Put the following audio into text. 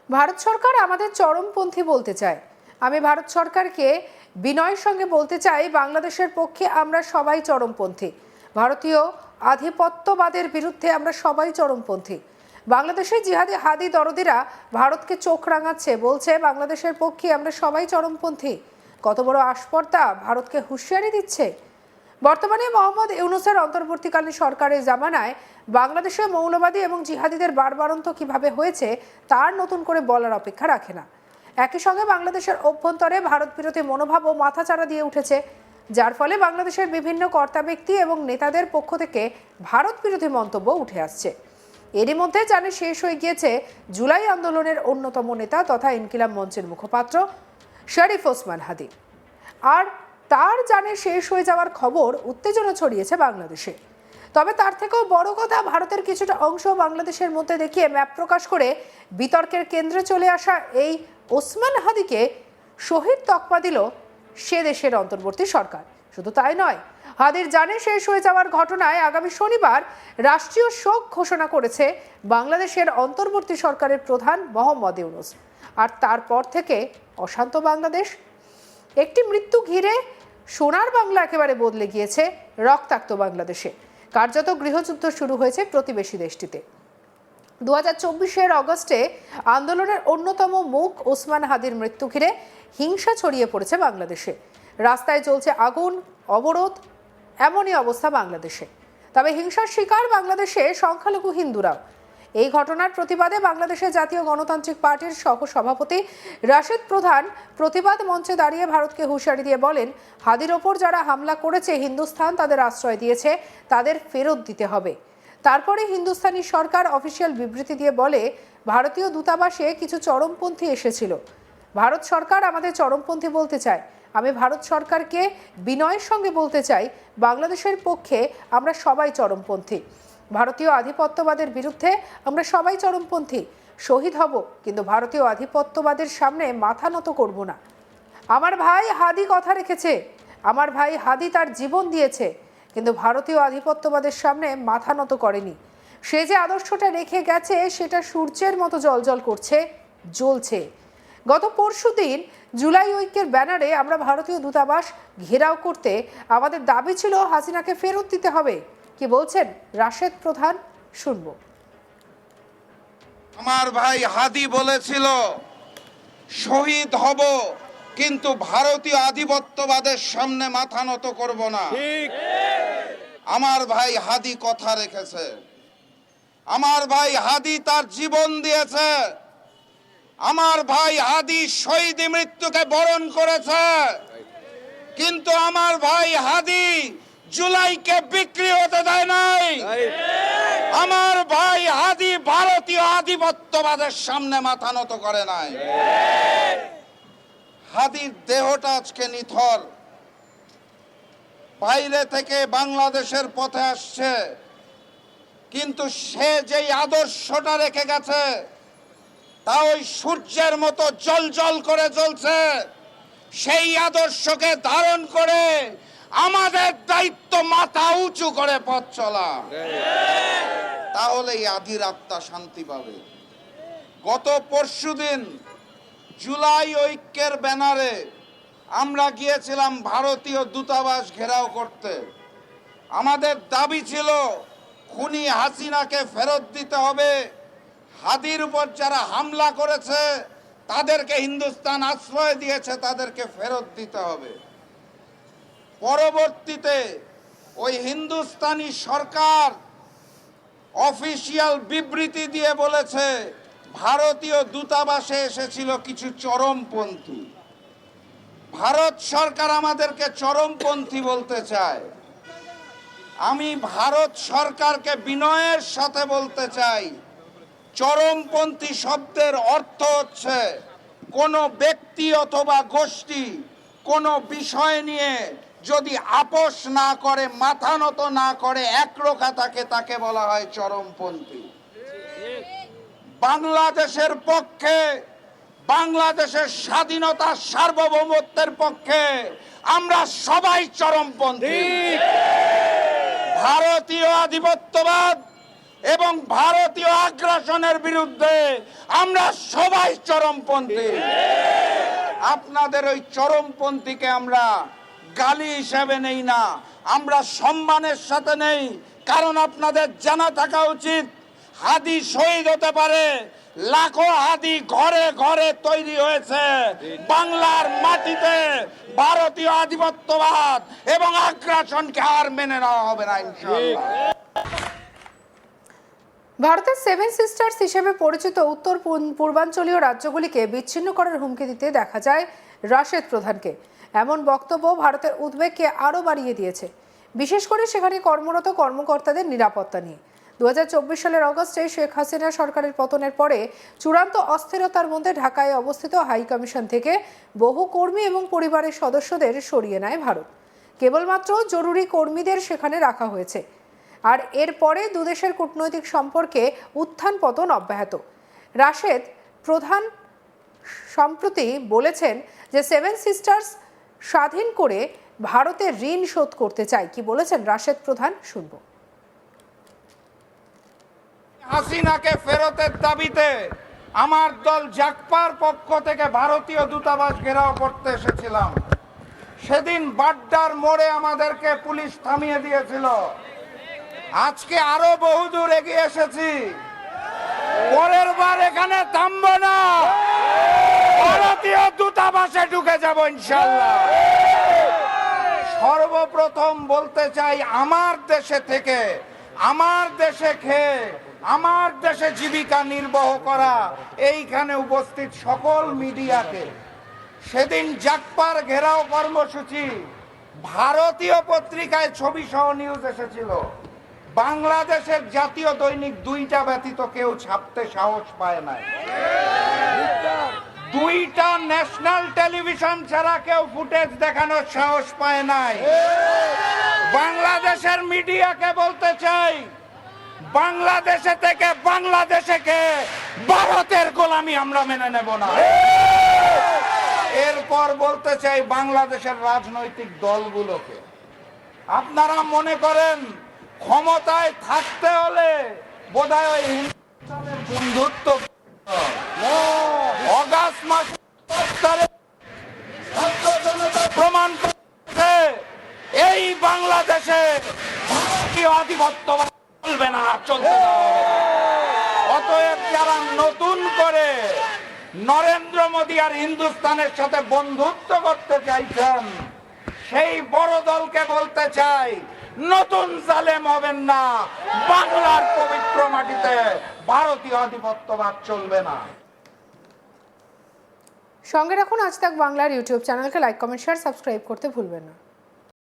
ভারত সরকার আমাদের চরমপন্থী বলতে চায়। আমি ভারত সরকারকে বিনয়ের সঙ্গে বলতে চাই, বাংলাদেশের পক্ষে আমরা সবাই চরমপন্থী। ভারতীয় আধিপত্যবাদের বিরুদ্ধে আমরা সবাই চরমপন্থী। বাংলাদেশের জিহাদি হাদি দরদিরা ভারতকে চোখ রাঙাচ্ছে, বলছে বাংলাদেশের পক্ষে আমরা সবাই চরমপন্থী। কত বড় আস্পর্ধা ভারতকে হুঁশিয়ারি দিচ্ছে। বর্তমানে মোহাম্মদ ইউনূসের অন্তর্বর্তীকালীন সরকারের জামানায় বাংলাদেশে মৌলবাদী এবং জিহাদিদের বাড়বাড়ন্ত কিভাবে হয়েছে তার নতুন করে বলার অপেক্ষা রাখে না। একই সঙ্গে বাংলাদেশের অভ্যন্তরে ভারত বিরোধী মনোভাবও মাথাচাড়া দিয়ে উঠেছে, যার ফলে বাংলাদেশের বিভিন্ন কর্তা ব্যক্তি এবং নেতাদের পক্ষ থেকে ভারত বিরোধী মন্তব্য উঠে আসছে। এরই মধ্যে জানে শেষ হয়ে গিয়েছে জুলাই আন্দোলনের অন্যতম নেতা তথা ইনকিলাব মঞ্চের মুখপাত্র শরীফ ওসমান হাদি। আর তার জানে শেষ হয়ে যাওয়ার খবর উত্তেজনা ছড়িয়েছে বাংলাদেশে। তবে তার থেকেও বড় কথা, ভারতের কিছুটা অংশ বাংলাদেশের মধ্যে দেখিয়ে ম্যাপ প্রকাশ করে বিতর্কের কেন্দ্রে চলে আসা এই ওসমান হাদিকে শহীদ তকমা দিল সে দেশের অন্তর্বর্তী সরকার। শুধু তাই নয়, হাদির জানে শেষ হয়ে যাওয়ার ঘটনায় আগামী শনিবার রাষ্ট্রীয় শোক ঘোষণা করেছে বাংলাদেশের অন্তর্বর্তী সরকারের প্রধান মোহাম্মদ ইউনূস। আর তারপর থেকে অশান্ত বাংলাদেশ। একটি মৃত্যু ঘিরে সোনার বাংলা একেবারে বদলে গিয়েছে রক্তাক্ত বাংলাদেশে। কার্যত গৃহযুদ্ধ শুরু হয়েছে প্রতিবেশী দেশটিতে। 2024-এর অগস্টে আন্দোলনের অন্যতম মুখ ওসমান হাদির মৃত্যু ঘিরে হিংসা ছড়িয়ে পড়েছে বাংলাদেশে। রাস্তায় চলছে আগুন, অবরোধ, এমনই অবস্থা বাংলাদেশে। তবে হিংসার শিকার বাংলাদেশে সংখ্যালঘু হিন্দুরাও। এই ঘটনার প্রতিবাদে বাংলাদেশের জাতীয় গণতান্ত্রিক পার্টির সহ সভাপতি রাশেদ প্রধান প্রতিবাদ মঞ্চে দাঁড়িয়ে ভারতকে হুঁশিয়ারি দিয়ে বলেন, হাদির ওপর যারা হামলা করেছে হিন্দুস্তান তাদের আশ্রয় দিয়েছে, তাদের ফেরত দিতে হবে। তারপরে হিন্দুস্তানি সরকার অফিসিয়াল বিবৃতি দিয়ে বলে, ভারতীয় দূতাবাসে কিছু চরমপন্থী এসেছিল। ভারত সরকার আমাদের চরমপন্থী বলতে চায়। আমি ভারত সরকারকে বিনয়ের সঙ্গে বলতে চাই, বাংলাদেশের পক্ষে আমরা সবাই চরমপন্থী। ভারতীয় আধিপত্যবাদের বিরুদ্ধে আমরা সবাই চরমপন্থী। শহীদ হব, কিন্তু ভারতীয় আধিপত্যবাদের সামনে মাথা নত করব না। আমার ভাই হাদি কথা রেখেছে, আমার ভাই হাদি তার জীবন দিয়েছে, কিন্তু ভারতীয় আধিপত্যবাদের সামনে মাথা নত করেনি। সে যে আদর্শটা রেখে গেছে সেটা সূর্যের মতো জ্বলজ্বল করছে, জ্বলছে। গত পরশুদিন জুলাই ঐক্যের ব্যানারে আমরা ভারতীয় দূতাবাস ঘেরাও করতে আমাদের দাবি ছিল হাসিনাকে ফেরত দিতে হবে। কি বলছেন রাশেদ প্রধান, শুনবো। আমার ভাই হাদি বলেছিল শহীদ হব, কিন্তু ভারতীয় আধিপত্যবাদের সামনে মাথা নত করব না। আমার ভাই হাদি কথা রেখেছে। আমার ভাই হাদি তার জীবন দিয়েছে। আমার ভাই হাদি শহীদ মৃত্যুকে বরণ করেছে, কিন্তু আমার ভাই হাদি জুলাইকে বিক্রি হতে দেয় নাই। আমার ভাই হাদি ভারতীয় আধিপত্যবাদের সামনে মাথা নত করে নাই। হাদির দেহটা আজকে নিথর, বাইরে থেকে বাংলাদেশের পথে আসছে, কিন্তু সে যেই আদর্শটা রেখে গেছে তা ওই সূর্যের মতো জ্বলজ্বল করে জ্বলছে। সেই আদর্শকে ধারণ করে আমাদের দায়িত্ব মাথা উঁচু করে পথ চলা, তাহলেই আধির আত্মা শান্তি পাবে। গত পরশুদিন জুলাই ঐক্যের ব্যানারে আমরা গিয়েছিলাম ভারতীয় দূতাবাস ঘেরাও করতে। আমাদের দাবি ছিল খুনি হাসিনাকে ফেরত দিতে হবে। হাদির উপর যারা হামলা করেছে তাদেরকে হিন্দুস্তান আশ্রয় দিয়েছে, তাদেরকে ফেরত দিতে হবে। পরবর্তীতে ওই হিন্দুস্তানি সরকার অফিসিয়াল বিবৃতি দিয়ে বলেছে ভারতীয় দূতাবাসে এসেছিল কিছু চরমপন্থী। ভারত সরকার আমাদেরকে চরমপন্থী বলতে চায়। আমি ভারত সরকারকে বিনয়ের সাথে বলতে চাই, চরমপন্থী শব্দের অর্থ হচ্ছে কোনো ব্যক্তি অথবা গোষ্ঠী কোনো বিষয় নিয়ে যদি আপোষ না করে, মাথা নত না করে, একরোখা থাকে, তাকে বলা হয় চরমপন্থী। বাংলাদেশের পক্ষে, বাংলাদেশের স্বাধীনতা সার্বভৌমত্বের পক্ষে আমরা সবাই চরমপন্থী। ভারতীয় আধিপত্যবাদ, এবং ভারতীয় আগ্রাসনের বিরুদ্ধে আমরা সবাই চরমপন্থী। আপনাদের ওই চরমপন্থীকে আমরা গালি হিসেবে নেই না, আমরা সম্মানের সাথে নেই। কারণ আপনাদের জানা থাকা উচিত, হাদি শহীদ হতে পারে, লাখো হাদি ঘরে ঘরে তৈরি হয়েছে বাংলার মাটিতে। ভারতীয় আধিপত্যবাদ এবং আগ্রাসনকে আর মেনে নেওয়া হবে না ইনশাআল্লাহ। ভারতের সেভেন সিস্টার্স হিসেবে পরিচিত উত্তর পূর্বাঞ্চলীয় রাজ্যগুলিকে বিচ্ছিন্ন করার হুমকি দিতে দেখা যায় রাশেদ প্রধানকে। এমন বক্তব্য ভারতের উদ্বেগকে আরও বাড়িয়ে দিয়েছে, বিশেষ করে সেখানে কর্মরত কর্মকর্তাদের নিরাপত্তা নিয়ে। 2024 সালের অগস্টে শেখ হাসিনা সরকারের পতনের পরে চূড়ান্ত অস্থিরতার মধ্যে ঢাকায় অবস্থিত হাই কমিশন থেকে বহু কর্মী এবং পরিবারের সদস্যদের সরিয়ে নেয় ভারত। কেবলমাত্র জরুরি কর্মীদের সেখানে রাখা হয়েছে। আর এরপরে দুদেশের কূটনৈতিক সম্পর্কে উত্থান পতন অব্যাহত। রাশেদ প্রধান সম্প্রতি বলেছেন যে সেভেন সিস্টার্স স্বাধীন করে ভারতের ঋণ শোধ করতে চায়। কি বলেছেন রাশেদ প্রধান, শুনব। হাসিনাকে ফেরতের দাবিতে আমার দল জাকপার পক্ষ থেকে ভারতীয় দূতাবাস ঘেরাও করতে এসেছিলাম। সেদিন বাড্ডার মোড়ে আমাদেরকে পুলিশ থামিয়ে দিয়েছিল। আজকে আরো বহুদূর এগিয়ে এসেছি, পরের বার এখানে থামবো না, ভারতীয় দূতাবাসে ঢুকে যাব ইনশাআল্লাহ। সর্বপ্রথম বলতে চাই, আমার দেশে থেকে, আমার দেশে খেয়ে, আমার দেশে জীবিকা নির্বাহ করা এইখানে উপস্থিত সকল মিডিয়াকে, সেদিন জাকপার ঘেরাও কর্মসূচি ভারতীয় পত্রিকায় ছবি সহ নিউজ এসেছিল। বাংলাদেশের জাতীয় দৈনিক দুইটা ব্যতীত কেউ ছাপতে সাহস পায় না। দুইটা ন্যাশনাল টেলিভিশন ছাড়া কেউ ফুটেজ দেখানোর সাহস পায় নাই। বাংলাদেশের মিডিয়াকে বলতে চাই, বাংলাদেশে থেকে বাংলাদেশে ভারতের গোলামি আমরা মেনে নেব না। এরপর বলতে চাই বাংলাদেশের রাজনৈতিক দলগুলোকে, আপনারা মনে করেন ক্ষমতায় থাকতে হলে বোধহয় ওই হিন্দুস্তানের বন্ধুত্ব অগাস্ট মাসে প্রমাণ করছে এই বাংলাদেশে ভারতীয় আধিপত্যবাদ চলবে না, চলতে দেওয়া হবে না। অতএব যারা নতুন করে নরেন্দ্র মোদী আর হিন্দুস্তানের সাথে বন্ধুত্ব করতে চাইছেন, সেই বড় দলকে বলতে চাই, নতুন জালেম হবেন না। বাংলার পবিত্র মাটিতে ভারতীয় আধিপত্যবাদ চলবে না। সঙ্গে রাখুন আজ তাক বাংলার ইউটিউব চ্যানেলকে লাইক, কমেন্ট, শেয়ার, সাবস্ক্রাইব করতে ভুলবেন না।